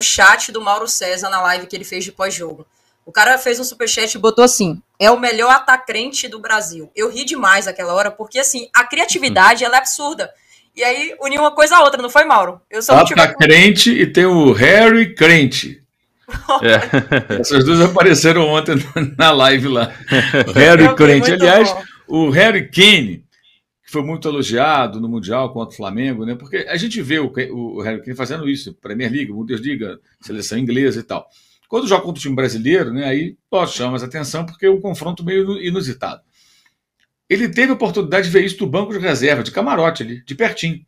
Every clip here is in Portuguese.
chat do Mauro César na live que ele fez de pós-jogo. O cara fez um superchat e botou assim: é o melhor atacante do Brasil. Eu ri demais naquela hora, porque assim, a criatividade ela é absurda. E aí uniu uma coisa a outra, não foi, Mauro? Eu só crente e tem o Harry Crente. Essas duas apareceram ontem na live lá. O Harry Crente. Aliás, o Harry Kane, que foi muito elogiado no Mundial contra o Flamengo, né? Porque a gente vê o Harry Kane fazendo isso, Premier League, Bundesliga, seleção inglesa e tal. Quando joga contra o time brasileiro, né, aí chama a atenção porque é um confronto meio inusitado. Ele teve a oportunidade de ver isso do banco de reserva, de camarote ali, de pertinho.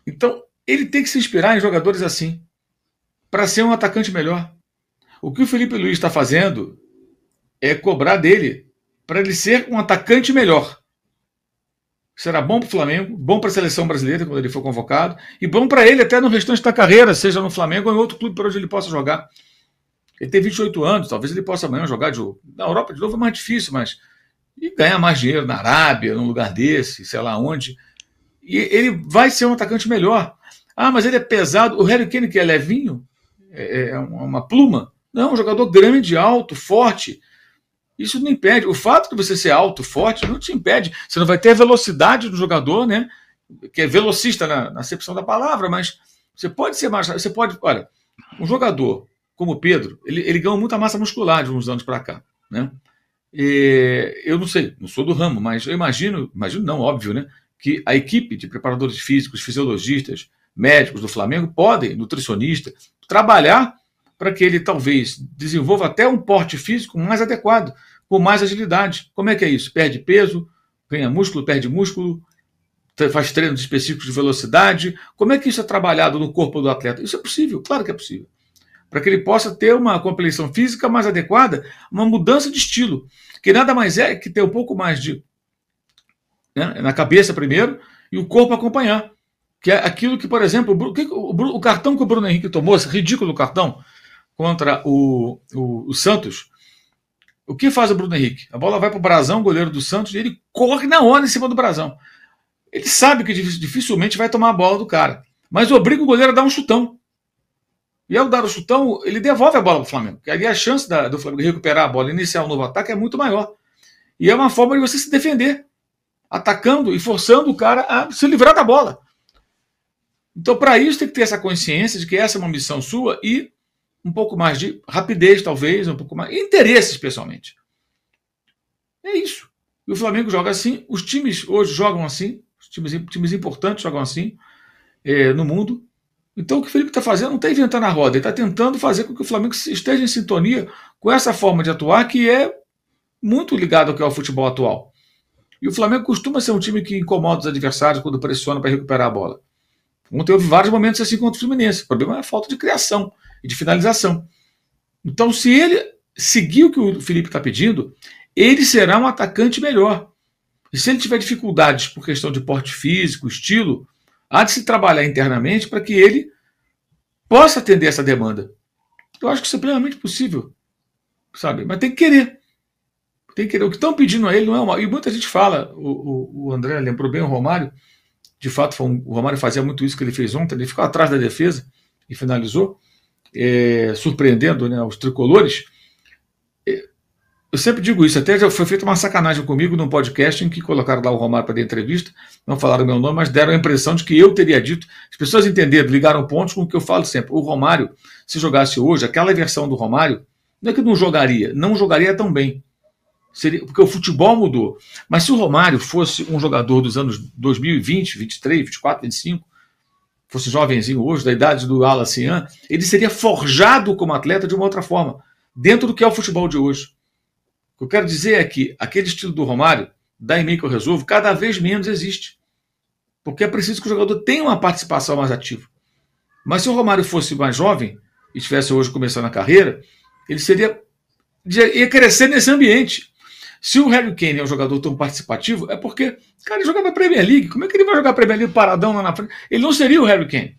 Então, ele tem que se inspirar em jogadores assim, para ser um atacante melhor. O que o Felipe Luiz está fazendo é cobrar dele para ele ser um atacante melhor. Será bom para o Flamengo, bom para a seleção brasileira quando ele for convocado, e bom para ele até no restante da carreira, seja no Flamengo ou em outro clube para onde ele possa jogar. Ele tem 28 anos, talvez ele possa amanhã jogar na Europa de novo, é mais difícil, mas e ganhar mais dinheiro na Arábia, num lugar desse, sei lá onde. E ele vai ser um atacante melhor. Ah, mas ele é pesado. O Harry Kane, que é levinho, é uma pluma. Não, é um jogador grande, alto, forte. Isso não impede. O fato de você ser alto, forte, não te impede. Você não vai ter a velocidade do jogador, né? Que é velocista na acepção da palavra, mas você pode ser mais. Você pode. Olha, um jogador como o Pedro, ele ganhou muita massa muscular de uns anos para cá, né? Eu não sei, não sou do ramo, mas eu imagino não, óbvio, né? Que a equipe de preparadores físicos, fisiologistas, médicos do Flamengo podem, nutricionistas, trabalhar para que ele talvez desenvolva até um porte físico mais adequado, com mais agilidade. Como é que é isso? Perde peso, ganha músculo, perde músculo, faz treinos específicos de velocidade. Como é que isso é trabalhado no corpo do atleta? Isso é possível, claro que é possível. Para que ele possa ter uma compreensão física mais adequada, uma mudança de estilo, que nada mais é que ter um pouco mais de na cabeça primeiro e o corpo acompanhar. Que é aquilo que, por exemplo, o cartão que o Bruno Henrique tomou, esse ridículo cartão contra o Santos. O que faz o Bruno Henrique? A bola vai para o Brazão, goleiro do Santos, e ele corre na hora em cima do Brazão. Ele sabe que dificilmente vai tomar a bola do cara, mas obriga o goleiro a dar um chutão. E ao dar o chutão, ele devolve a bola para o Flamengo. Porque ali a chance do Flamengo recuperar a bola e iniciar um novo ataque é muito maior. E é uma forma de você se defender, atacando e forçando o cara a se livrar da bola. Então, para isso, tem que ter essa consciência de que essa é uma missão sua e um pouco mais de rapidez, talvez, um pouco mais. Interesse, especialmente. É isso. E o Flamengo joga assim, os times hoje jogam assim, os times importantes jogam assim no mundo. Então, o que o Felipe está fazendo não está inventando a roda, ele está tentando fazer com que o Flamengo esteja em sintonia com essa forma de atuar que é muito ligada ao que é o futebol atual. E o Flamengo costuma ser um time que incomoda os adversários quando pressiona para recuperar a bola. Ontem houve vários momentos assim contra o Fluminense. O problema é a falta de criação e de finalização. Então, se ele seguir o que o Felipe está pedindo, ele será um atacante melhor. E se ele tiver dificuldades por questão de porte físico, estilo, há de se trabalhar internamente para que ele possa atender essa demanda. Eu acho que isso é plenamente possível, sabe? Mas tem que querer. Tem que querer. O que estão pedindo a ele não é uma... E muita gente fala, o André lembrou bem o Romário, de fato, o Romário fazia muito isso que ele fez ontem, ele ficou atrás da defesa e finalizou, surpreendendo, né, os tricolores. Eu sempre digo isso, até já foi feita uma sacanagem comigo num podcast em que colocaram lá o Romário para dar entrevista, não falaram meu nome, mas deram a impressão de que eu teria dito. As pessoas entenderam, ligaram pontos com o que eu falo sempre. O Romário, se jogasse hoje, aquela versão do Romário, não é que não jogaria tão bem. Porque o futebol mudou. Mas se o Romário fosse um jogador dos anos 2020, 23, 24, 25, fosse jovenzinho hoje, da idade do Alassian, ele seria forjado como atleta de uma outra forma, dentro do que é o futebol de hoje. O que eu quero dizer é que aquele estilo do Romário, dá em mim que eu resolvo, cada vez menos existe. Porque é preciso que o jogador tenha uma participação mais ativa. Mas se o Romário fosse mais jovem, e estivesse hoje começando a carreira, ele ia crescer nesse ambiente. Se o Harry Kane é um jogador tão participativo, é porque, cara, ele jogava a Premier League. Como é que ele vai jogar a Premier League paradão lá na frente? Ele não seria o Harry Kane.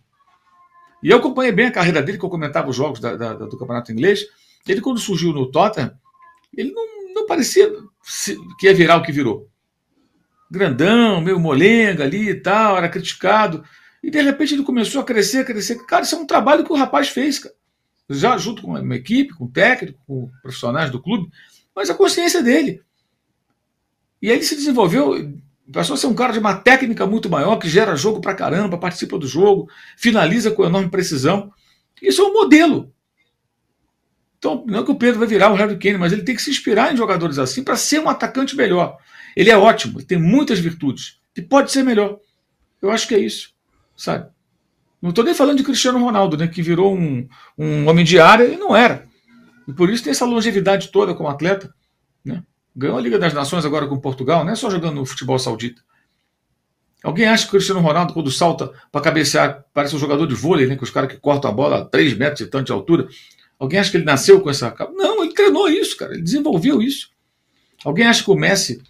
E eu acompanhei bem a carreira dele, que eu comentava os jogos do Campeonato Inglês. Ele, quando surgiu no Tottenham, ele não parecia que ia virar o que virou. Grandão, meio molenga ali e tal, era criticado. E de repente ele começou a crescer. Cara, isso é um trabalho que o rapaz fez, cara. Já junto com uma equipe, com o técnico, com profissionais do clube, mas a consciência dele. E aí ele se desenvolveu, passou a ser um cara de uma técnica muito maior, que gera jogo pra caramba, participa do jogo, finaliza com enorme precisão. Isso é um modelo. Então, não é que o Pedro vai virar o Harry Kane, mas ele tem que se inspirar em jogadores assim para ser um atacante melhor. Ele é ótimo, ele tem muitas virtudes, e pode ser melhor. Eu acho que é isso, sabe? Não estou nem falando de Cristiano Ronaldo, né, que virou um homem de área e não era. E por isso tem essa longevidade toda como atleta, né? Ganhou a Liga das Nações agora com Portugal, não é só jogando no futebol saudita. Alguém acha que o Cristiano Ronaldo, quando salta para cabecear, parece um jogador de vôlei, né, com os caras que cortam a bola a 3 metros e tanto de altura? Alguém acha que ele nasceu com essa... Não, ele treinou isso, cara, ele desenvolveu isso. Alguém acha que o Messi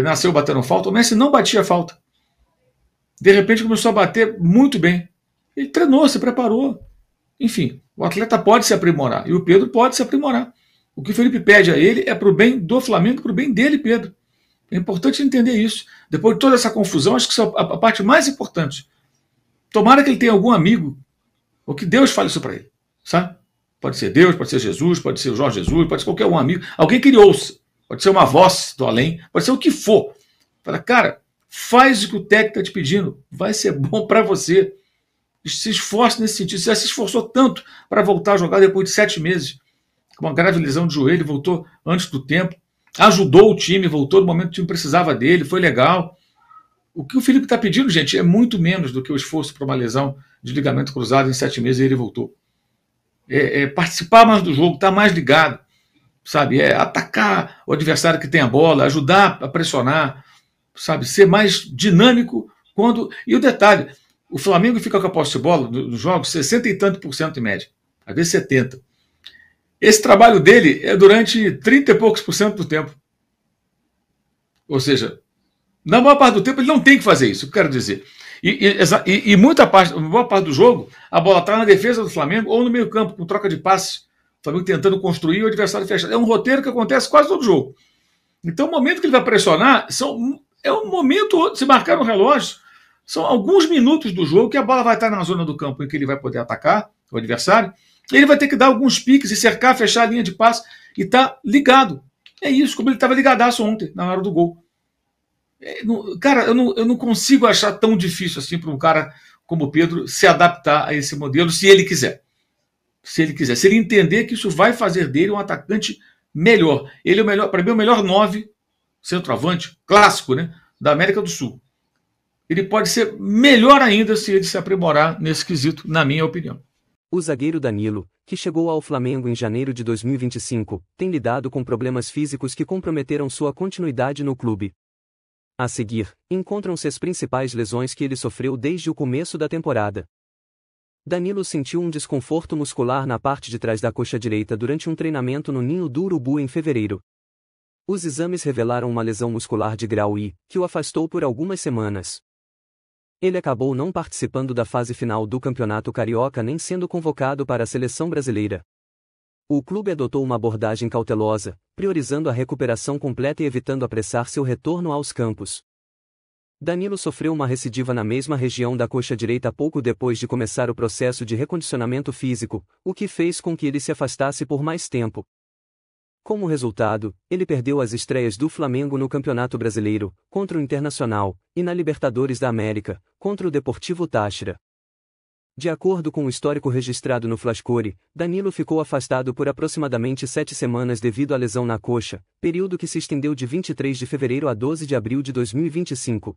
nasceu batendo falta? O Messi não batia falta. De repente começou a bater muito bem. Ele treinou, se preparou. Enfim, o atleta pode se aprimorar. E o Pedro pode se aprimorar. O que o Felipe pede a ele é para o bem do Flamengo, para o bem dele, Pedro. É importante entender isso. Depois de toda essa confusão, acho que isso é a parte mais importante. Tomara que ele tenha algum amigo, ou que Deus fale isso para ele. Sabe? Pode ser Deus, pode ser Jesus, pode ser o Jorge Jesus, pode ser qualquer um amigo. Alguém que ele ouça. Pode ser uma voz do além, pode ser o que for. Fala, cara, faz o que o técnico está te pedindo. Vai ser bom para você. Se esforce nesse sentido. Você já se esforçou tanto para voltar a jogar depois de 7 meses. Com uma grave lesão de joelho, voltou antes do tempo. Ajudou o time, voltou no momento que o time precisava dele, foi legal. O que o Felipe está pedindo, gente, é muito menos do que o esforço para uma lesão de ligamento cruzado em 7 meses e ele voltou. É participar mais do jogo, estar mais ligado, sabe? É atacar o adversário que tem a bola, ajudar a pressionar, sabe? Ser mais dinâmico quando... E o detalhe, o Flamengo fica com a posse de bola nos jogos 60 e tanto % em média, às vezes 70%. Esse trabalho dele é durante 30 e poucos % do tempo. Ou seja, na maior parte do tempo ele não tem que fazer isso, eu quero dizer. E boa parte do jogo, a bola está na defesa do Flamengo ou no meio campo, com troca de passes. O Flamengo tentando construir o adversário fechado. É um roteiro que acontece quase todo jogo. Então o momento que ele vai pressionar é um momento, se marcar no relógio, são alguns minutos do jogo que a bola vai estar na zona do campo em que ele vai poder atacar o adversário. Ele vai ter que dar alguns piques e cercar, fechar a linha de passe e tá ligado. É isso, como ele estava ligadaço ontem, na hora do gol. Cara, eu não consigo achar tão difícil assim para um cara como o Pedro se adaptar a esse modelo, se ele quiser. Se ele entender que isso vai fazer dele um atacante melhor. Ele é o melhor, para mim, o melhor 9 centroavante clássico, né, da América do Sul. Ele pode ser melhor ainda se ele se aprimorar nesse quesito, na minha opinião. O zagueiro Danilo, que chegou ao Flamengo em janeiro de 2025, tem lidado com problemas físicos que comprometeram sua continuidade no clube. A seguir, encontram-se as principais lesões que ele sofreu desde o começo da temporada. Danilo sentiu um desconforto muscular na parte de trás da coxa direita durante um treinamento no Ninho do Urubu em fevereiro. Os exames revelaram uma lesão muscular de grau I, que o afastou por algumas semanas. Ele acabou não participando da fase final do Campeonato Carioca nem sendo convocado para a seleção brasileira. O clube adotou uma abordagem cautelosa, priorizando a recuperação completa e evitando apressar seu retorno aos campos. Danilo sofreu uma recidiva na mesma região da coxa direita pouco depois de começar o processo de recondicionamento físico, o que fez com que ele se afastasse por mais tempo. Como resultado, ele perdeu as estreias do Flamengo no Campeonato Brasileiro, contra o Internacional, e na Libertadores da América, contra o Deportivo Táchira. De acordo com o histórico registrado no Flascore, Danilo ficou afastado por aproximadamente 7 semanas devido à lesão na coxa, período que se estendeu de 23 de fevereiro a 12 de abril de 2025.